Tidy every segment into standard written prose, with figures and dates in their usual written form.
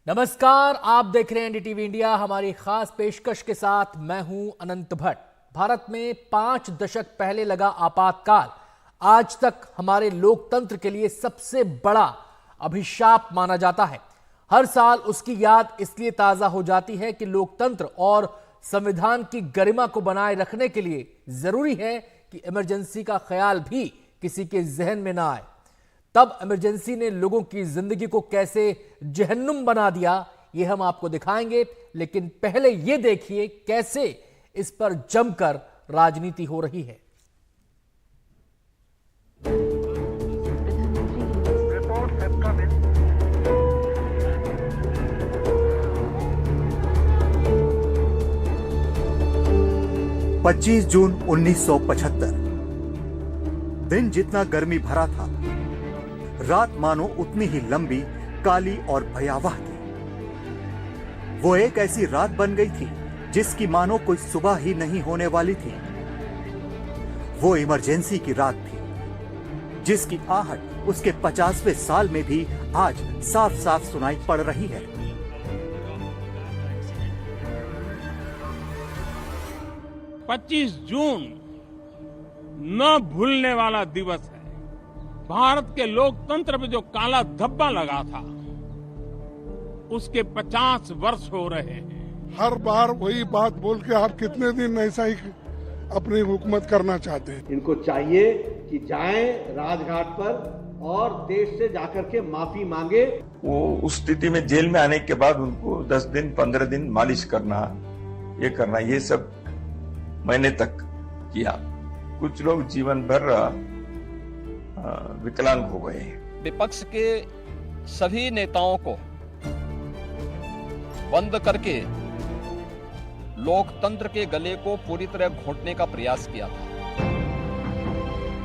नमस्कार, आप देख रहे हैं एनडीटीवी इंडिया। हमारी खास पेशकश के साथ मैं हूं अनंत भट्ट। भारत में 5 दशक पहले लगा आपातकाल आज तक हमारे लोकतंत्र के लिए सबसे बड़ा अभिशाप माना जाता है। हर साल उसकी याद इसलिए ताजा हो जाती है कि लोकतंत्र और संविधान की गरिमा को बनाए रखने के लिए जरूरी है कि इमरजेंसी का ख्याल भी किसी के जहन में ना आए। तब इमरजेंसी ने लोगों की जिंदगी को कैसे जहन्नुम बना दिया, ये हम आपको दिखाएंगे। लेकिन पहले ये देखिए कैसे इस पर जमकर राजनीति हो रही है। Reports have come in. पच्चीस जून 1975। दिन जितना गर्मी भरा था, रात मानो उतनी ही लंबी, काली और भयावह थी। वो एक ऐसी रात बन गई थी जिसकी मानो कोई सुबह ही नहीं होने वाली थी। वो इमरजेंसी की रात थी जिसकी आहट उसके 50वें साल में भी आज साफ साफ सुनाई पड़ रही है। पच्चीस जून न भूलने वाला दिवस है। भारत के लोकतंत्र पे जो काला धब्बा लगा था उसके 50 वर्ष हो रहे हैं। हर बार वही बात बोल के आप कितने दिन ऐसा ही अपनी हुकूमत करना चाहते हैं? इनको चाहिए कि जाएं राजघाट पर और देश से जाकर के माफी मांगे। वो उस स्थिति में जेल में आने के बाद उनको 10 दिन 15 दिन मालिश करना, ये सब महीने तक किया। कुछ लोग जीवन भर विकलांग हो गए। विपक्ष के सभी नेताओं को बंद करके लोकतंत्र के गले को पूरी तरह घोंटने का प्रयास किया था।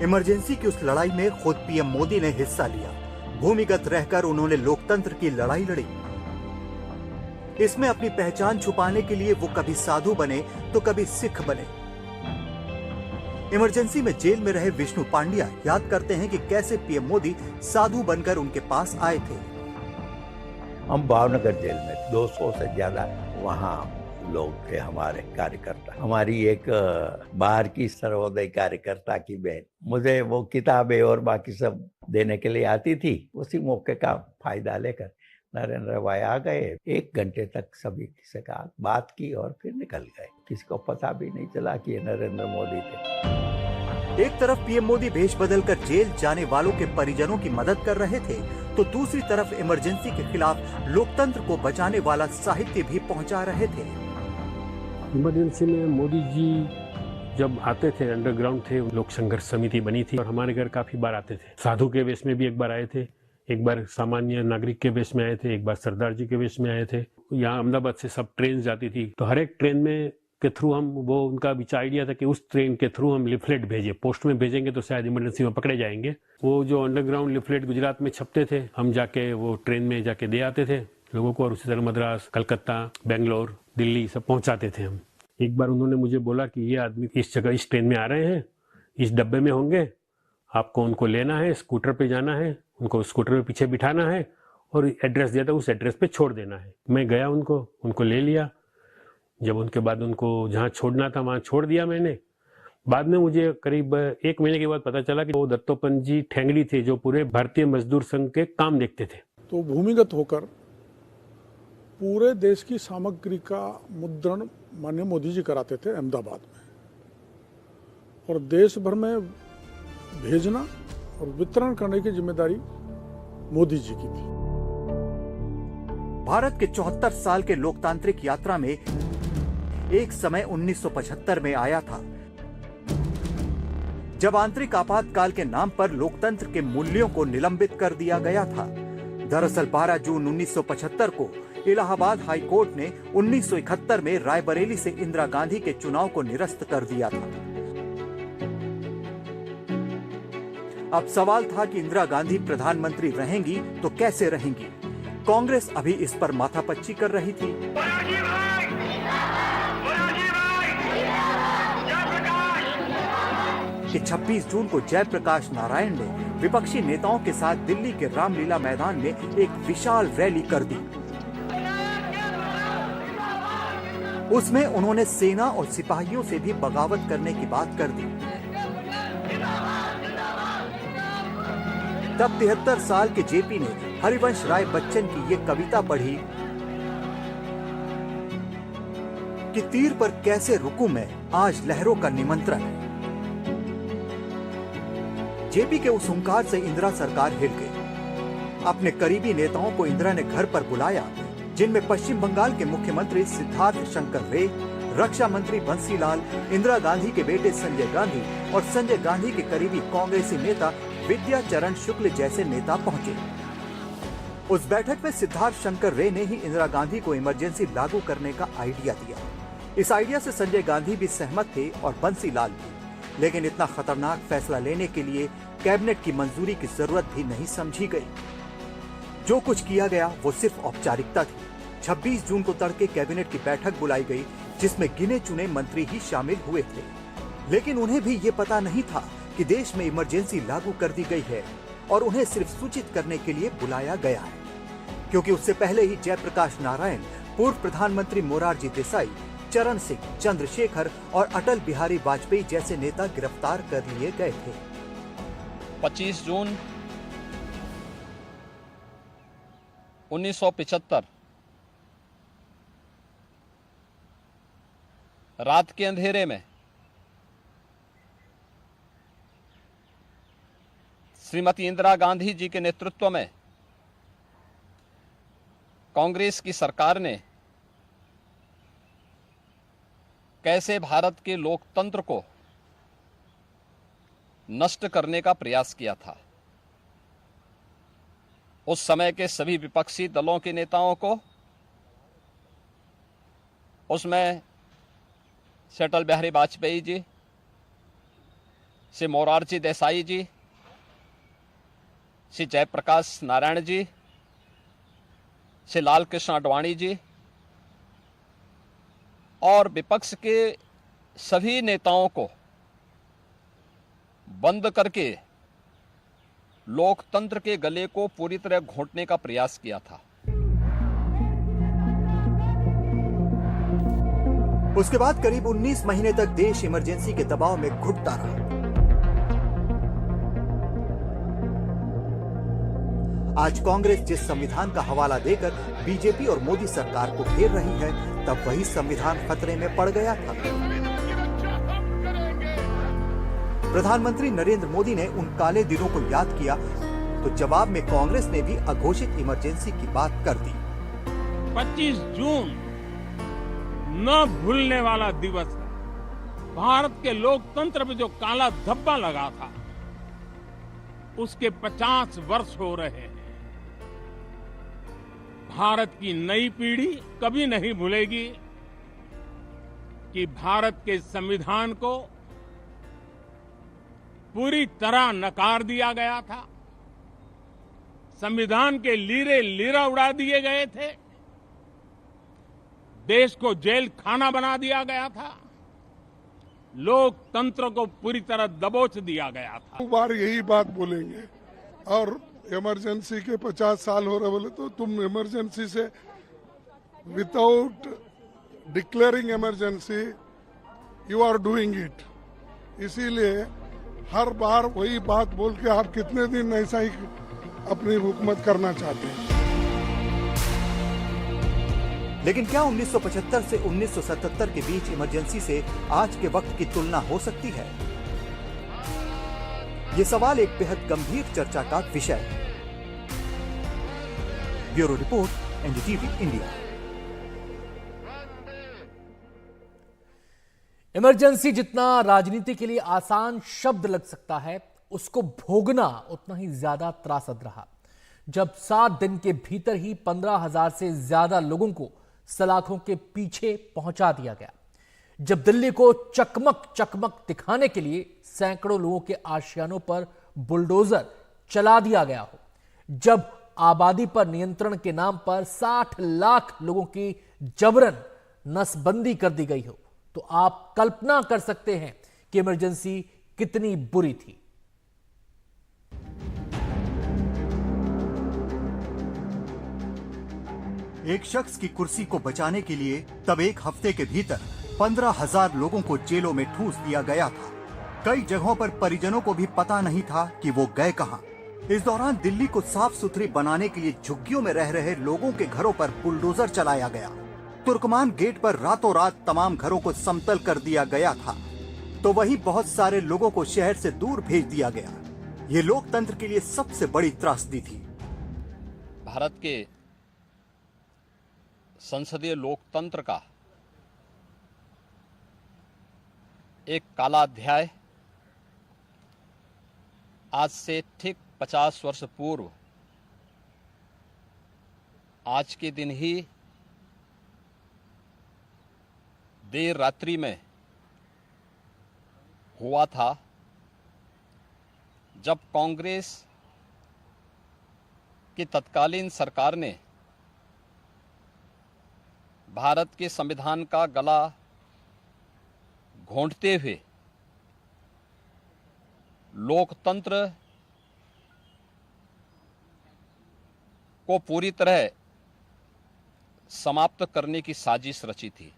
इमरजेंसी की उस लड़ाई में खुद पीएम मोदी ने हिस्सा लिया। भूमिगत रहकर उन्होंने लोकतंत्र की लड़ाई लड़ी। इसमें अपनी पहचान छुपाने के लिए वो कभी साधु बने तो कभी सिख बने। इमरजेंसी में जेल में रहे विष्णु पांड्या याद करते हैं कि कैसे पीएम मोदी साधु बनकर उनके पास आए थे। हम भावनगर जेल में 200 से ज्यादा वहाँ लोग थे, हमारे कार्यकर्ता। हमारी एक बाहर की सर्वोदय कार्यकर्ता की बहन मुझे वो किताबें और बाकी सब देने के लिए आती थी। उसी मौके का फायदा लेकर नरेंद्र भाई आ गए। 1 घंटे तक सभी से कहा, बात की और फिर निकल गए। किसी को पता भी नहीं चला कि ये नरेंद्र मोदी थे। एक तरफ पीएम मोदी भेष बदलकर जेल जाने वालों के परिजनों की मदद कर रहे थे, तो दूसरी तरफ इमरजेंसी के खिलाफ लोकतंत्र को बचाने वाला साहित्य भी पहुंचा रहे थे। इमरजेंसी में मोदी जी जब आते थे, अंडरग्राउंड थे, लोक संघर्ष समिति बनी थी और हमारे घर काफी बार आते थे। साधु के वेश में भी एक बार आए थे, एक बार सामान्य नागरिक के वेश में आए थे, एक बार सरदार जी के वेश में आए थे। यहाँ अहमदाबाद से सब ट्रेन जाती थी, तो हर एक ट्रेन में के थ्रू हम वो उनका विचार आइडिया था कि उस ट्रेन के थ्रू हम लिफलेट भेजें। पोस्ट में भेजेंगे तो शायद इमरजेंसी में पकड़े जाएंगे। वो जो अंडरग्राउंड लिफलेट गुजरात में छपते थे, हम जाके वो ट्रेन में जाके दे आते थे लोगों को, और उसी तरह मद्रास, कलकत्ता, बेंगलोर, दिल्ली सब पहुंचाते थे हम। एक बार उन्होंने मुझे बोला कि ये आदमी इस जगह इस ट्रेन में आ रहे हैं, इस डब्बे में होंगे, आपको उनको लेना है, स्कूटर पे जाना है, उनको स्कूटर पे पीछे बिठाना है और एड्रेस दिया था, उस एड्रेस पे छोड़ देना है। मैं गया, उनको ले लिया। जब उनके बाद उनको जहाँ छोड़ना था वहाँ छोड़ दिया मैंने। बाद में मुझे करीब 1 महीने के बाद पता चला कि वो दत्तोपंत जी ठेंगड़ी थे जो पूरे भारतीय मजदूर संघ के काम देखते थे। तो भूमिगत होकर पूरे देश की सामग्री का मुद्रण माननीय मोदी जी कराते थे अहमदाबाद में, और देश भर में भेजना और वितरण करने की जिम्मेदारी मोदी जी की थी। भारत के 74 साल के लोकतांत्रिक यात्रा में एक समय 1975 में आया था, जब आंतरिक आपातकाल के नाम पर लोकतंत्र के मूल्यों को निलंबित कर दिया गया था। दरअसल 12 जून 1975 को इलाहाबाद हाई कोर्ट ने 1971 में रायबरेली से इंदिरा गांधी के चुनाव को निरस्त कर दिया था। अब सवाल था कि इंदिरा गांधी प्रधानमंत्री रहेंगी तो कैसे रहेंगी। कांग्रेस अभी इस पर माथापच्ची कर रही थी। कि 26 जून को जयप्रकाश नारायण ने विपक्षी नेताओं के साथ दिल्ली के रामलीला मैदान में एक विशाल रैली कर दी। उसमें उन्होंने सेना और सिपाहियों से भी बगावत करने की बात कर दी। तब 73 साल के जेपी ने हरिवंश राय बच्चन की ये कविता पढ़ी कि तीर पर कैसे रुकूं मैं, आज लहरों का निमंत्रण है। जेपी के उस हुंकार से इंदिरा सरकार हिल गई। अपने करीबी नेताओं को इंदिरा ने घर पर बुलाया, जिनमें पश्चिम बंगाल के मुख्यमंत्री सिद्धार्थ शंकर रे, रक्षा मंत्री बंसीलाल, इंदिरा गांधी के बेटे संजय गांधी और संजय गांधी के करीबी कांग्रेसी नेता विद्याचरण शुक्ल जैसे नेता पहुंचे। उस बैठक में सिद्धार्थ शंकर रे ने ही इंदिरा गांधी को इमरजेंसी लागू करने का आइडिया दिया। इस आइडिया से संजय गांधी भी सहमत थे और बंसीलाल भी, लेकिन इतना खतरनाक फैसला लेने के लिए कैबिनेट की मंजूरी की जरूरत भी नहीं समझी गई। जो कुछ किया गया वो सिर्फ औपचारिकता थी। 26 जून को तड़के कैबिनेट की बैठक बुलाई गई, जिसमें गिने चुने मंत्री ही शामिल हुए थे, लेकिन उन्हें भी ये पता नहीं था कि देश में इमरजेंसी लागू कर दी गई है और उन्हें सिर्फ सूचित करने के लिए बुलाया गया है, क्योंकि उससे पहले ही जयप्रकाश नारायण, पूर्व प्रधानमंत्री मोरारजी देसाई, चरण सिंह, चंद्रशेखर और अटल बिहारी वाजपेयी जैसे नेता गिरफ्तार कर लिए गए थे। 25 जून 1975 रात के अंधेरे में श्रीमती इंदिरा गांधी जी के नेतृत्व में कांग्रेस की सरकार ने कैसे भारत के लोकतंत्र को नष्ट करने का प्रयास किया था। उस समय के सभी विपक्षी दलों के नेताओं को, उसमें से अटल बिहारी वाजपेयी जी, से मोरारजी देसाई जी, से जयप्रकाश नारायण जी, से लाल कृष्ण आडवाणी जी और विपक्ष के सभी नेताओं को बंद करके लोकतंत्र के गले को पूरी तरह घोंटने का प्रयास किया था। उसके बाद करीब 19 महीने तक देश इमरजेंसी के दबाव में घुटता रहा। आज कांग्रेस जिस संविधान का हवाला देकर बीजेपी और मोदी सरकार को घेर रही है, तब वही संविधान खतरे में पड़ गया था। प्रधानमंत्री नरेंद्र मोदी ने उन काले दिनों को याद किया तो जवाब में कांग्रेस ने भी अघोषित इमरजेंसी की बात कर दी। 25 जून न भूलने वाला दिवस है। भारत के लोकतंत्र में जो काला धब्बा लगा था, उसके 50 वर्ष हो रहे हैं। भारत की नई पीढ़ी कभी नहीं भूलेगी कि भारत के संविधान को पूरी तरह नकार दिया गया था। संविधान के लीरे लीरा उड़ा दिए गए थे। देश को जेल खाना बना दिया गया था। लोकतंत्र को पूरी तरह दबोच दिया गया था। बार यही बात बोलेंगे और इमरजेंसी के 50 साल हो रहे बोले तो तुम इमरजेंसी से without declaring emergency you are doing it. इसीलिए हर बार वही बात बोल के आप कितने दिन ऐसा ही अपनी हुकूमत करना चाहते हैं। लेकिन क्या 1975 से 1977 के बीच इमरजेंसी से आज के वक्त की तुलना हो सकती है? ये सवाल एक बेहद गंभीर चर्चा का विषय है। Bureau report, NDTV India. Emergency जितना राजनीति के लिए आसान शब्द लग सकता है, उसको भोगना उतना ही ज्यादा त्रासद रहा। जब 7 दिन के भीतर ही 15,000 से ज्यादा लोगों को सलाखों के पीछे पहुंचा दिया गया, जब दिल्ली को चकमक चकमक दिखाने के लिए सैकड़ों लोगों के आशियानों पर बुलडोजर चला दिया गया हो, जब आबादी पर नियंत्रण के नाम पर 60 लाख लोगों की जबरन नसबंदी कर दी गई हो, तो आप कल्पना कर सकते हैं कि इमरजेंसी कितनी बुरी थी। एक शख्स की कुर्सी को बचाने के लिए तब एक हफ्ते के भीतर 15,000 लोगों को जेलों में ठूस दिया गया था। कई जगहों पर परिजनों को भी पता नहीं था कि वो गए कहां। इस दौरान दिल्ली को साफ सुथरी बनाने के लिए झुग्गियों में रह रहे लोगों के घरों पर बुलडोजर चलाया गया। तुर्कमान गेट पर रातों रात तमाम घरों को समतल कर दिया गया था, तो वहीं बहुत सारे लोगों को शहर से दूर भेज दिया गया। ये लोकतंत्र के लिए सबसे बड़ी त्रासदी थी। भारत के संसदीय लोकतंत्र का एक काला अध्याय आज से ठीक 50 वर्ष पूर्व आज के दिन ही देर रात्रि में हुआ था, जब कांग्रेस की तत्कालीन सरकार ने भारत के संविधान का गला घोंटते हुए लोकतंत्र को पूरी तरह समाप्त करने की साजिश रची थी।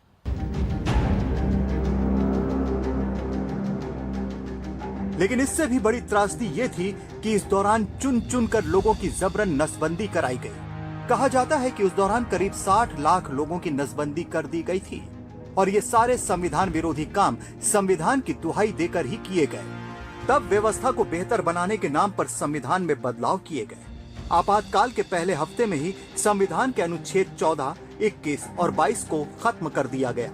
लेकिन इससे भी बड़ी त्रासदी ये थी कि इस दौरान चुन चुन कर लोगों की जबरन नसबंदी कराई गई। कहा जाता है कि उस दौरान करीब 60 लाख लोगों की नसबंदी कर दी गई थी और ये सारे संविधान विरोधी काम संविधान की दुहाई देकर ही किए गए। तब व्यवस्था को बेहतर बनाने के नाम पर संविधान में बदलाव किए गए। आपातकाल के पहले हफ्ते में ही संविधान के अनुच्छेद 14, 21 और 22 को खत्म कर दिया गया,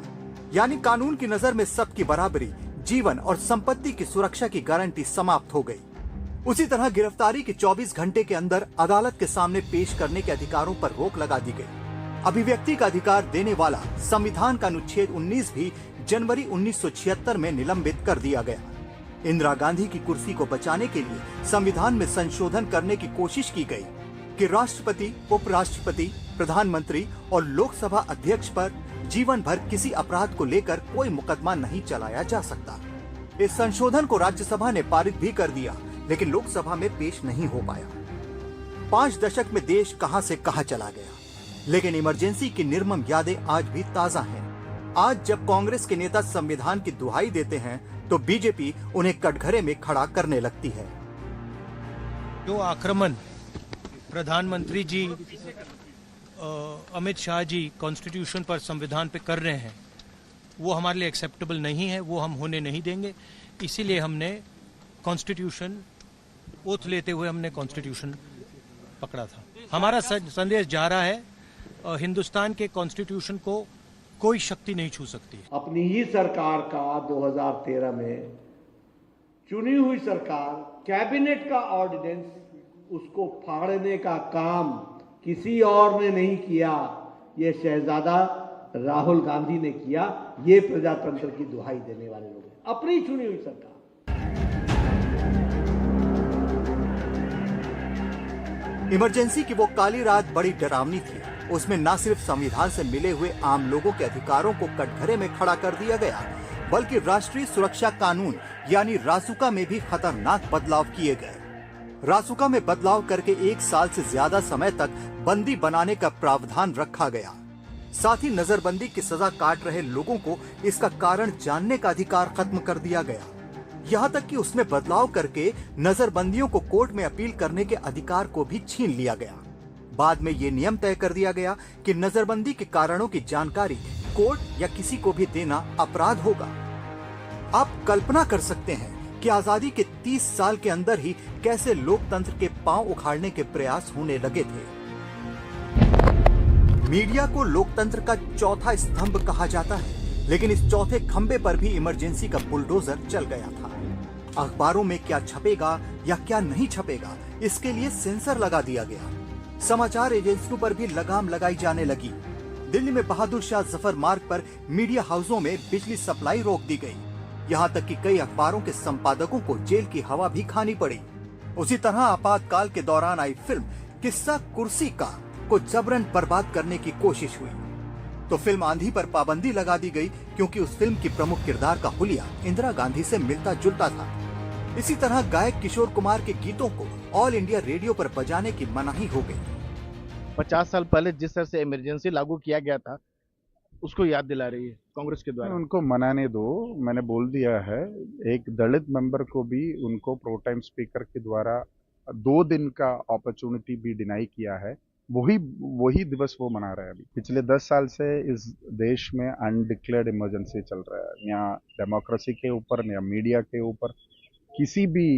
यानी कानून की नजर में सबकी बराबरी, जीवन और संपत्ति की सुरक्षा की गारंटी समाप्त हो गई। उसी तरह गिरफ्तारी के 24 घंटे के अंदर अदालत के सामने पेश करने के अधिकारों पर रोक लगा दी गई। अभिव्यक्ति का अधिकार देने वाला संविधान का अनुच्छेद 19 भी जनवरी 1976 में निलंबित कर दिया गया। इंदिरा गांधी की कुर्सी को बचाने के लिए संविधान में संशोधन करने की कोशिश की गई कि राष्ट्रपति, उपराष्ट्रपति, प्रधानमंत्री और लोकसभा अध्यक्ष पर जीवन भर किसी अपराध को लेकर कोई मुकदमा नहीं चलाया जा सकता। इस संशोधन को राज्यसभा ने पारित भी कर दिया, लेकिन लोकसभा में पेश नहीं हो पाया। 5 दशक में देश कहां से कहां चला गया, लेकिन इमरजेंसी की निर्मम यादें आज भी ताजा हैं। आज जब कांग्रेस के नेता संविधान की दुहाई देते हैं, तो बीजेपी उन्हें कटघरे में खड़ा करने लगती है। जो आक्रमण प्रधानमंत्री जी अमित शाह जी कॉन्स्टिट्यूशन पर, संविधान पे कर रहे हैं, वो हमारे लिए एक्सेप्टेबल नहीं है, वो हम होने नहीं देंगे। इसीलिए हमने कॉन्स्टिट्यूशन ओथ लेते हुए हमने कॉन्स्टिट्यूशन पकड़ा था। हमारा संदेश जा रहा है, हिंदुस्तान के कॉन्स्टिट्यूशन को कोई शक्ति नहीं छू सकती। अपनी ही सरकार का 2013 में चुनी हुई सरकार, कैबिनेट का ऑर्डिनेंस, उसको फाड़ने का काम किसी और ने नहीं किया, ये शहजादा राहुल गांधी ने किया। ये प्रजातंत्र की दुहाई देने वाले लोग हैं, अपनी चुनी हुई सरकार। इमरजेंसी की वो काली रात बड़ी डरावनी थी। उसमें न सिर्फ संविधान से मिले हुए आम लोगों के अधिकारों को कटघरे में खड़ा कर दिया गया, बल्कि राष्ट्रीय सुरक्षा कानून यानी रासुका में भी खतरनाक बदलाव किए गए। रासुका में बदलाव करके 1 साल से ज्यादा समय तक बंदी बनाने का प्रावधान रखा गया। साथ ही नजरबंदी की सजा काट रहे लोगों को इसका कारण जानने का अधिकार खत्म कर दिया गया। यहाँ तक कि उसमें बदलाव करके नजरबंदियों को कोर्ट में अपील करने के अधिकार को भी छीन लिया गया। बाद में ये नियम तय कर दिया गया कि नजरबंदी के कारणों की जानकारी कोर्ट या किसी को भी देना अपराध होगा। आप कल्पना कर सकते हैं कि आजादी के 30 साल के अंदर ही कैसे लोकतंत्र के पांव उखाड़ने के प्रयास होने लगे थे। मीडिया को लोकतंत्र का चौथा स्तंभ कहा जाता है, लेकिन इस चौथे खंबे पर भी इमरजेंसी का बुलडोजर चल गया था। अखबारों में क्या छपेगा या क्या नहीं छपेगा, इसके लिए सेंसर लगा दिया गया। समाचार एजेंसियों पर भी लगाम लगाई जाने लगी। दिल्ली में बहादुर शाह जफर मार्ग पर मीडिया हाउसों में बिजली सप्लाई रोक दी गई। यहाँ तक कि कई अखबारों के संपादकों को जेल की हवा भी खानी पड़ी। उसी तरह आपातकाल के दौरान आई फिल्म किस्सा कुर्सी का को जबरन बर्बाद करने की कोशिश हुई, तो फिल्म आंधी पर पाबंदी लगा दी गई, क्योंकि उस फिल्म की प्रमुख किरदार का हुलिया इंदिरा गांधी से मिलता जुलता था। इसी तरह गायक किशोर कुमार के गीतों को ऑल इंडिया रेडियो पर बजाने की मनाही हो गई। 50 साल पहले जिस तरह से इमरजेंसी लागू किया गया था उसको याद दिला रही है कांग्रेस के द्वारा। उनको मनाने दो, मैंने बोल दिया है। एक दलित मेंबर को भी उनको प्रो टाइम स्पीकर के द्वारा 2 दिन का अपॉर्चुनिटी भी डिनाई किया है। वही दिवस वो मना रहा है। अभी पिछले 10 साल से इस देश में अनडिक्लेयर्ड इमरजेंसी चल रहा है। यहाँ डेमोक्रेसी के ऊपर या मीडिया के ऊपर किसी भी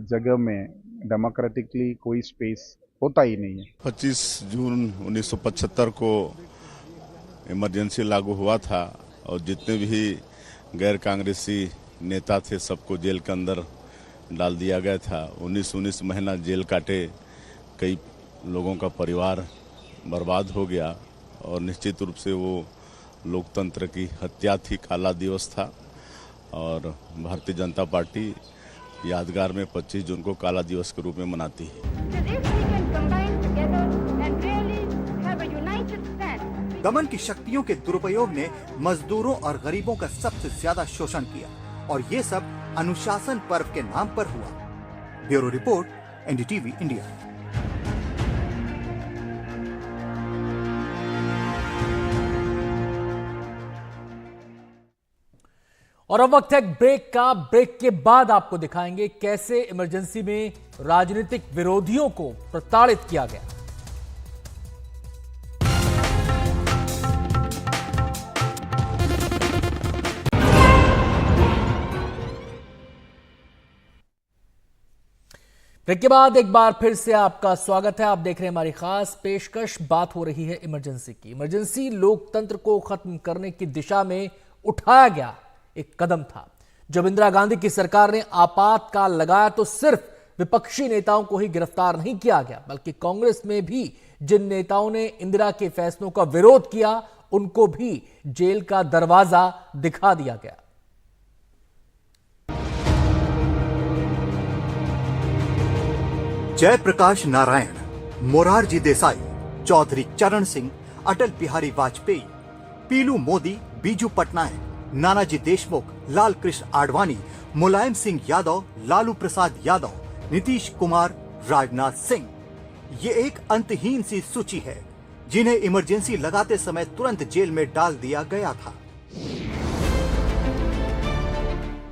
जगह में डेमोक्रेटिकली कोई स्पेस होता ही नहीं है। 25 जून 1975 को इमरजेंसी लागू हुआ था और जितने भी गैर कांग्रेसी नेता थे सबको जेल के अंदर डाल दिया गया था। 19 महीना जेल काटे, कई लोगों का परिवार बर्बाद हो गया और निश्चित रूप से वो लोकतंत्र की हत्या थी, काला दिवस था। और भारतीय जनता पार्टी यादगार में 25 जून को काला दिवस के रूप में मनाती है। दमन की शक्तियों के दुरुपयोग ने मजदूरों और गरीबों का सबसे ज्यादा शोषण किया और ये सब अनुशासन पर्व के नाम पर हुआ। Bureau report, NDTV India. और अब वक्त है ब्रेक का। ब्रेक के बाद आपको दिखाएंगे कैसे इमरजेंसी में राजनीतिक विरोधियों को प्रताड़ित किया गया। ब्रेक के बाद एक बार फिर से आपका स्वागत है। आप देख रहे हैं हमारी खास पेशकश। बात हो रही है इमरजेंसी की। इमरजेंसी लोकतंत्र को खत्म करने की दिशा में उठाया गया एक कदम था। जब इंदिरा गांधी की सरकार ने आपातकाल लगाया तो सिर्फ विपक्षी नेताओं को ही गिरफ्तार नहीं किया गया, बल्कि कांग्रेस में भी जिन नेताओं ने इंदिरा के फैसलों का विरोध किया उनको भी जेल का दरवाजा दिखा दिया गया। जयप्रकाश नारायण, मोरारजी देसाई, चौधरी चरण सिंह, अटल बिहारी वाजपेयी, पीलू मोदी, बीजू पटनायक, नानाजी देशमुख, लाल कृष्ण आडवाणी, मुलायम सिंह यादव, लालू प्रसाद यादव, नीतीश कुमार, राजनाथ सिंह, ये एक अंतहीन सी सूची है जिन्हें इमरजेंसी लगाते समय तुरंत जेल में डाल दिया गया था।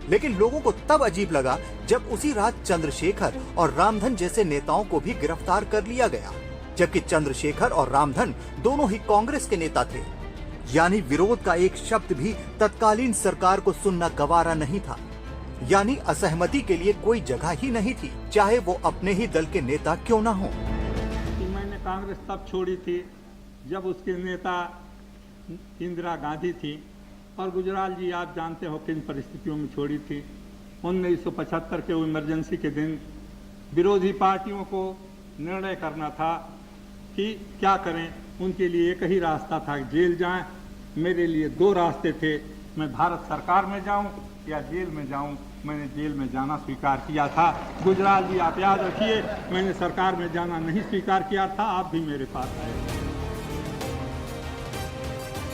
लेकिन लोगों को तब अजीब लगा जब उसी रात चंद्रशेखर और रामधन जैसे नेताओं को भी गिरफ्तार कर लिया गया, जबकि चंद्रशेखर और रामधन दोनों ही कांग्रेस के नेता थे। यानी विरोध का एक शब्द भी तत्कालीन सरकार को सुनना गवारा नहीं था। यानी असहमति के लिए कोई जगह ही नहीं थी, चाहे वो अपने ही दल के नेता क्यों ना हो। मैंने कांग्रेस तब छोड़ी थी जब उसके नेता इंदिरा गांधी थी, और गुजराल जी आप जानते हो किन परिस्थितियों में छोड़ी थी। 1975 के इमरजेंसी के दिन विरोधी पार्टियों को निर्णय करना था कि क्या करें। उनके लिए एक ही रास्ता था, जेल जाएं। मेरे लिए 2 रास्ते थे, मैं भारत सरकार में जाऊं या जेल में जाऊं। मैंने जेल में जाना स्वीकार किया था। गुजराल जी आप याद रखिए, मैंने सरकार में जाना नहीं स्वीकार किया था। आप भी मेरे पास आए।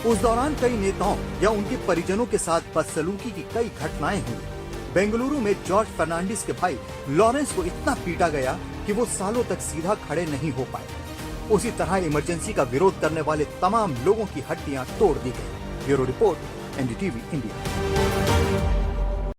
उस दौरान कई नेताओं या उनके परिजनों के साथ बदसलूकी की कई घटनाएं हुई। बेंगलुरु में जॉर्ज फर्नांडिस के भाई लॉरेंस को इतना पीटा गया कि वो सालों तक सीधा खड़े नहीं हो पाए। उसी तरह इमरजेंसी का विरोध करने वाले तमाम लोगों की हड्डियां तोड़ दी गई। Bureau report, NDTV India.